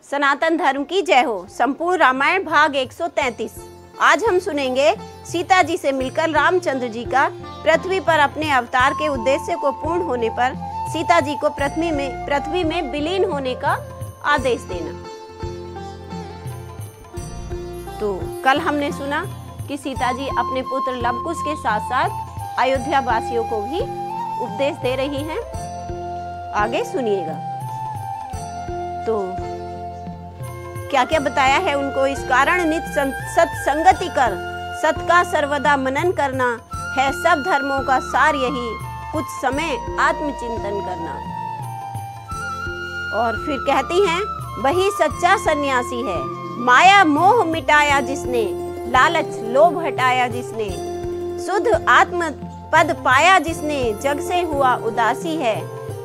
सनातन धर्म की जय हो। संपूर्ण रामायण भाग 133। आज हम सुनेंगे सीता जी से मिलकर रामचंद्र जी का पृथ्वी पर अपने अवतार के उद्देश्य को पूर्ण होने पर सीता जी को पृथ्वी में विलीन होने का आदेश देना। तो कल हमने सुना कि सीता जी अपने पुत्र लवकुश के साथ साथ अयोध्या वासियों को भी उपदेश दे रही हैं। आगे सुनिएगा। तो क्या क्या बताया है उनको। इस कारण नित सत्संगति कर, सत का सर्वदा मनन करना है सब धर्मों का सार, यही कुछ समय आत्मचिंतन करना। और फिर कहती हैं, वही सच्चा सन्यासी है, माया मोह मिटाया जिसने, लालच लोभ हटाया जिसने, शुद्ध आत्म पद पाया जिसने, जग से हुआ उदासी है,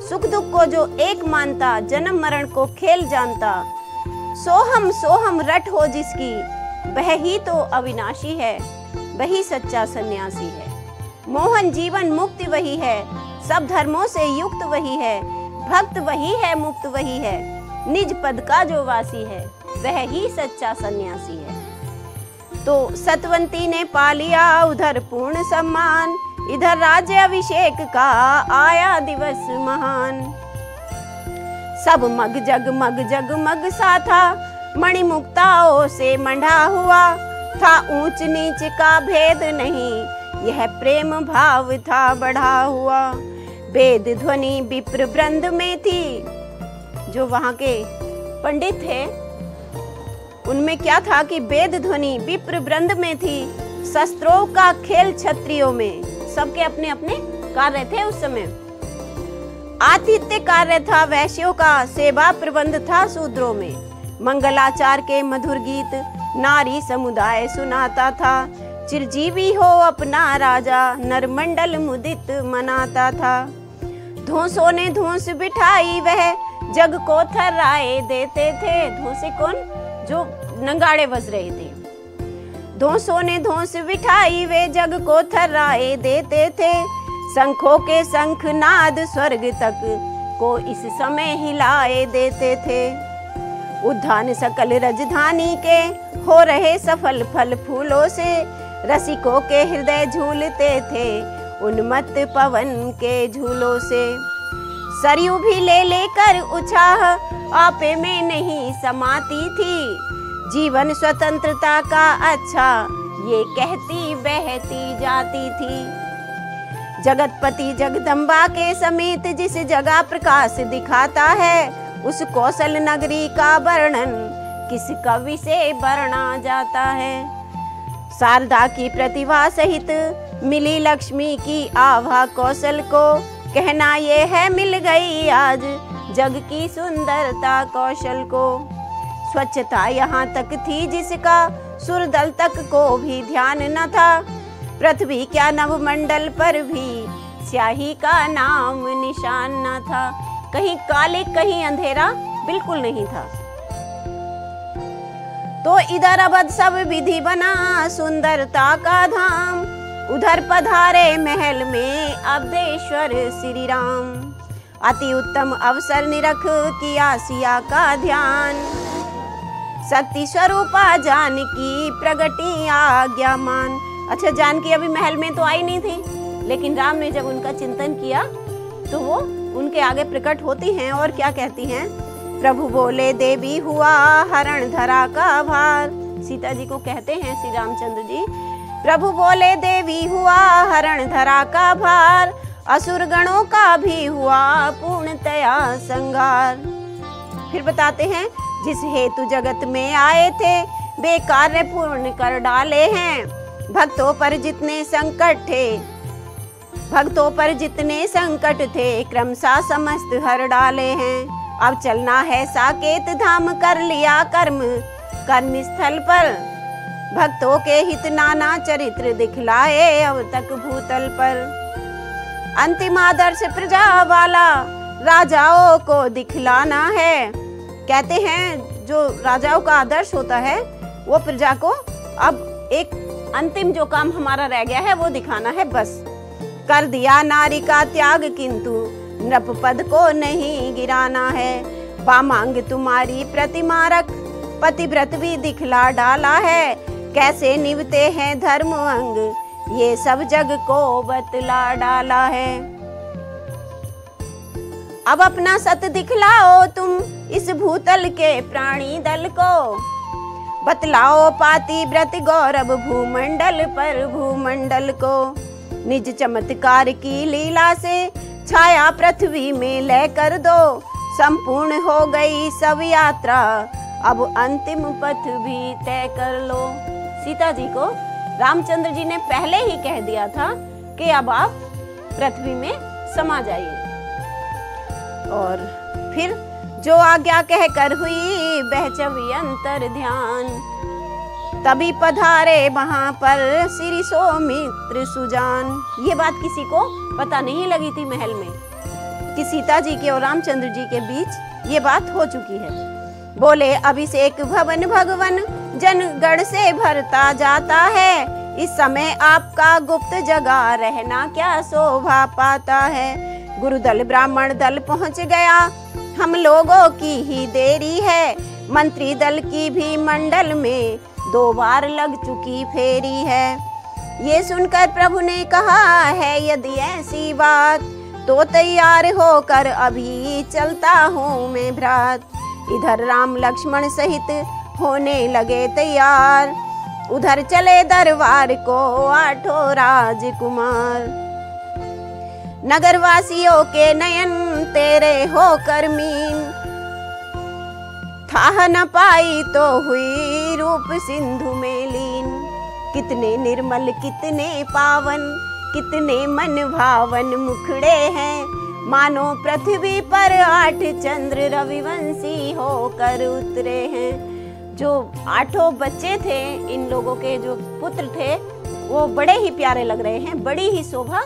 सुख दुख को जो एक मानता, जन्म मरण को खेल जानता, सोहम रट हो जिसकी, वह ही तो अविनाशी है, वही सच्चा सन्यासी है। मोहन जीवन मुक्ति वही है, सब धर्मों से युक्त वही है, भक्त वही है, मुक्त वही है, निज पद का जो वासी है, वह ही सच्चा सन्यासी है। तो सतवंती ने पा लिया उधर पूर्ण सम्मान, इधर राज्य अभिषेक का आया दिवस महान। सब मग जग सा था, मणि मुक्ताओं से मंढा हुआ था, ऊंच नीच का भेद नहीं, यह प्रेम भाव था बढ़ा हुआ। वेद ध्वनि विप्र वृंद में थी, जो वहां के पंडित थे उनमें क्या था कि वेद ध्वनि विप्र वृंद में थी, शस्त्रों का खेल क्षत्रियों में, सबके अपने अपने कार्य थे उस समय। आतिथ्य कार्य था वैश्यों का, सेवा प्रबंध था शूद्रों में, मंगलाचार के मधुर गीत नारी समुदाय सुनाता था, चिरजीवी हो अपना राजा नरमंडल मुदित मनाता था। धोसों ने धोस बिठाई वह जग को थर्राए देते थे, धोसे कौन, जो नंगाड़े बज रहे थे। धोसों ने धोस बिठाई वे जग को थर्राए देते थे, शंखों के शंख नाद स्वर्ग तक को इस समय हिलाए देते थे। उद्यान सकल राजधानी के हो रहे सफल फल फूलों से, रसिकों के हृदय झूलते थे उन्मत्त पवन के झूलों से। सरयू भी ले लेकर उछाह आपे में नहीं समाती थी, जीवन स्वतंत्रता का अच्छा ये कहती बहती जाती थी। जगतपति जगदम्बा के समेत जिस जगह प्रकाश दिखाता है, उस कौशल नगरी का वर्णन किस कवि से वर्णा जाता है। शारदा की प्रतिभा सहित मिली लक्ष्मी की आभा कौशल को, कहना ये है मिल गई आज जग की सुंदरता कौशल को। स्वच्छता यहाँ तक थी जिसका सुरदल तक को भी ध्यान न था, पृथ्वी क्या नवमंडल पर भी स्याही का नाम निशान न था। कहीं काले कहीं अंधेरा बिल्कुल नहीं था। तो इधर अवध सब विधि बना सुंदरता का धाम, उधर पधारे महल में अवधेश्वर श्री राम। अति उत्तम अवसर निरख किया सिया का ध्यान, शक्ति स्वरूपा जानकी प्रगटी आज्ञा मान। अच्छा, जानकी अभी महल में तो आई नहीं थी, लेकिन राम ने जब उनका चिंतन किया तो वो उनके आगे प्रकट होती हैं और क्या कहती हैं। प्रभु बोले देवी हुआ हरण धरा का भार। सीता जी को कहते हैं श्री रामचंद्र जी, प्रभु बोले देवी हुआ हरण धरा का भार, असुर गणों का भी हुआ पूर्णतया संगार। फिर बताते हैं, जिस हेतु जगत में आए थे बेकार पूर्ण कर डाले हैं, भक्तों पर जितने संकट थे क्रमशः समस्त हर डाले हैं। अब चलना है साकेत धाम, कर लिया कर्म स्थल पर, भक्तों के हित नाना चरित्र दिखलाए अब तक भूतल पर। अंतिम आदर्श प्रजा वाला राजाओं को दिखलाना है। कहते हैं जो राजाओं का आदर्श होता है वो प्रजा को अब एक अंतिम जो काम हमारा रह गया है वो दिखाना है बस। कर दिया नारी का त्याग किंतु नृप पद को नहीं गिराना है, बामांग तुम्हारी प्रतिमा रख, पतिव्रत भी दिखला डाला है। कैसे निभते हैं धर्म अंग, ये सब जग को बतला डाला है। अब अपना सत दिखलाओ तुम इस भूतल के प्राणी दल को, बतलाओ पाति व्रत गौरव भूमंडल पर भूमंडल को। निज चमत्कार की लीला से छाया पृथ्वी में ले कर दो, संपूर्ण हो गई सब यात्रा अब अंतिम पथ भी तय कर लो। सीता जी को रामचंद्र जी ने पहले ही कह दिया था कि अब आप पृथ्वी में समा जाइए। और फिर जो आज्ञा कह कर हुई बहचवी अंतर ध्यान, तभी पधारे वहां पर श्री सौमित्र सुजान। ये बात किसी को पता नहीं लगी थी महल में कि सीता जी के और रामचंद्र जी के बीच ये बात हो चुकी है। बोले अभिषेक भवन भगवन जनगण से भरता जाता है, इस समय आपका गुप्त जगह रहना क्या शोभा पाता है। गुरुदल ब्राह्मण दल पहुंच गया, हम लोगों की ही देरी है। मंत्री दल की भी मंडल में 2 बार लग चुकी फेरी है। ये सुनकर प्रभु ने कहा है यदि ऐसी बात, तो तैयार होकर अभी चलता हूँ मैं भ्रात। इधर राम लक्ष्मण सहित होने लगे तैयार, उधर चले दरबार को 8 राजकुमार। नगरवासियों के नयन तेरे होकर मीन, था न पाई तो हुई रूप सिंधु में लीन। कितने निर्मल कितने पावन, कितने मन भावन मुखड़े हैं, मानो पृथ्वी पर 8 चंद्र रविवंशी होकर उतरे हैं। जो 8 बच्चे थे, इन लोगों के जो पुत्र थे, वो बड़े ही प्यारे लग रहे हैं, बड़ी ही शोभा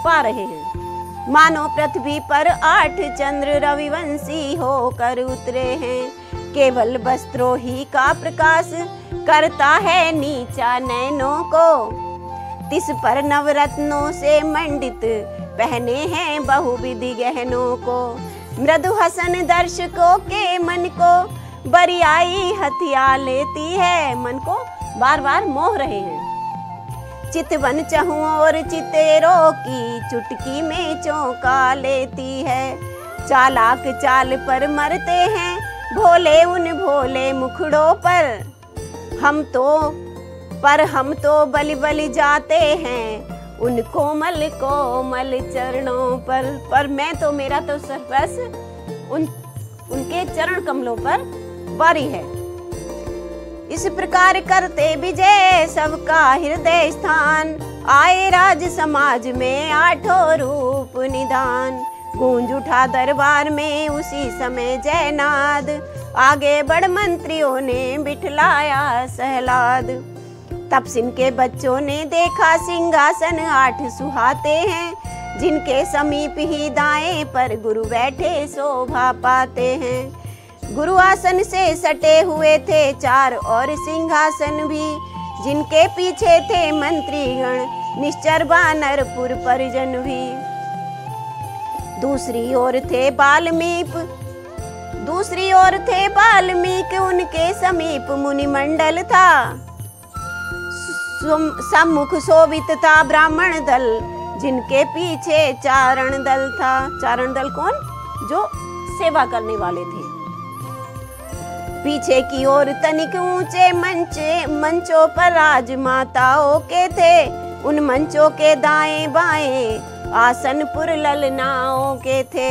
पा रहे हैं। मानो पृथ्वी पर 8 चंद्र रविवंशी होकर उतरे हैं। केवल वस्त्रों ही का प्रकाश करता है नीचा नैनों को, तिस पर नवरत्नों से मंडित पहने हैं बहुविधि गहनों को। मृदु हसन दर्शकों के मन को बरियाई हथिया लेती है, मन को बार बार मोह रहे हैं। चितवन चहुं और चितेरों की चुटकी में चौंका लेती है। चालाक चाल पर मरते हैं भोले उन भोले मुखड़ों पर, हम तो बलि बलि जाते हैं उन कोमल कोमल चरणों पर मैं तो, मेरा तो सर्वस उनके चरण कमलों पर वारी है। इस प्रकार करते विजय सबका हृदय स्थान, आए राज समाज में 8 रूप निदान। गूंज उठा दरबार में उसी समय जयनाद, आगे बढ़ मंत्रियों ने बिठलाया सहलाद। तब सिंह के बच्चों ने देखा सिंहासन 8 सुहाते हैं, जिनके समीप ही दाएं पर गुरु बैठे शोभा पाते हैं। गुरु आसन से सटे हुए थे 4 और सिंहासन भी, जिनके पीछे थे मंत्रीगण निश्चर वानरपुर परिजन भी। दूसरी ओर थे वाल्मीकि उनके समीप मुनिमंडल था। सम्मुख शोभित था ब्राह्मण दल, जिनके पीछे चारण दल था। चारण दल कौन? जो सेवा करने वाले थे। पीछे की ओर तनिक ऊंचे मंचों पर राजमाताओं के थे, उन मंचों के दाएं बाएं आसन पुर ललनाओं के थे।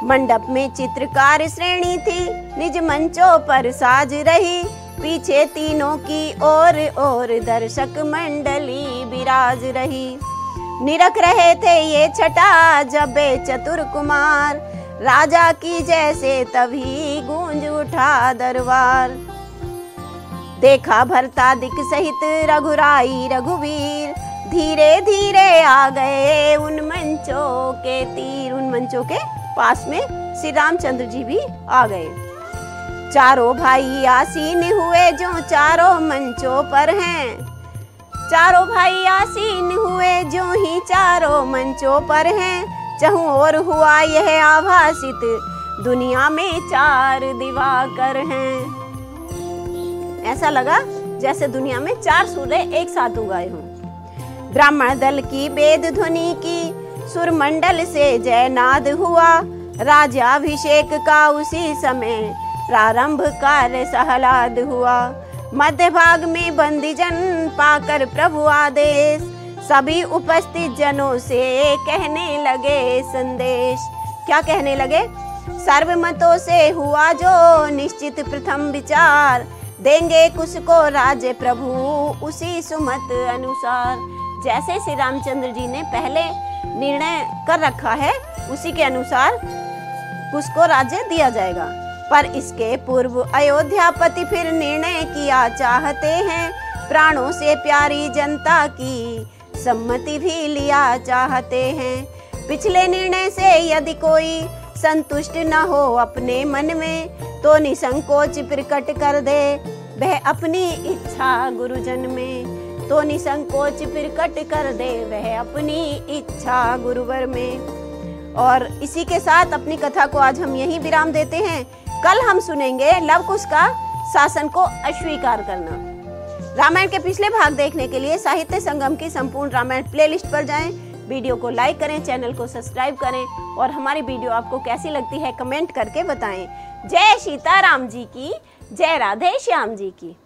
मंडप में चित्रकार श्रेणी थी, निज मंचों पर साज रही, पीछे तीनों की ओर दर्शक मंडली विराज रही। निरख रहे थे ये छटा जबे चतुर कुमार, राजा की जैसे तभी गूंज उठा दरबार। देखा भरतादिक सहित रघुराई रघुवीर, धीरे धीरे आ गए उन मंचों के तीर। उन मंचों के पास में श्री रामचंद्र जी भी आ गए। चारों भाई आसीन हुए जो चारों मंचों पर हैं, चारों भाई आसीन हुए जो ही चारों मंचों पर हैं। चहुं ओर हुआ यह आभासित दुनिया में 4 दिवाकर हैं। ऐसा लगा जैसे दुनिया में 4 सूर्य एक साथ उगाए हों। ब्राह्मण दल की वेद ध्वनि की सुरमंडल से जयनाद हुआ। राज्याभिषेक का उसी समय प्रारंभ कार्य सहलाद हुआ। मध्य भाग में बंदीजन पाकर प्रभु आदेश सभी उपस्थित जनों से कहने लगे संदेश। क्या कहने लगे? सर्वमतों से हुआ जो निश्चित प्रथम विचार, देंगे कुछ को राज्य प्रभु उसी सुमत अनुसार। जैसे श्री रामचंद्र जी ने पहले निर्णय कर रखा है उसी के अनुसार कुछ को राज्य दिया जाएगा। पर इसके पूर्व अयोध्यापति फिर निर्णय किया चाहते हैं, प्राणों से प्यारी जनता की सम्मति भी लिया चाहते हैं। पिछले निर्णय से यदि कोई संतुष्ट न हो अपने मन में, तो निसंकोच प्रकट कर दे वह अपनी इच्छा गुरुजन में। तो निसंकोच प्रकट कर दे वह अपनी इच्छा गुरुवर में। और इसी के साथ अपनी कथा को आज हम यहीं विराम देते हैं। कल हम सुनेंगे लव कुश का शासन को अस्वीकार करना। रामायण के पिछले भाग देखने के लिए साहित्य संगम की संपूर्ण रामायण प्लेलिस्ट पर जाएं। वीडियो को लाइक करें, चैनल को सब्सक्राइब करें और हमारी वीडियो आपको कैसी लगती है कमेंट करके बताएं। जय सीताराम जी की, जय राधे श्याम जी की।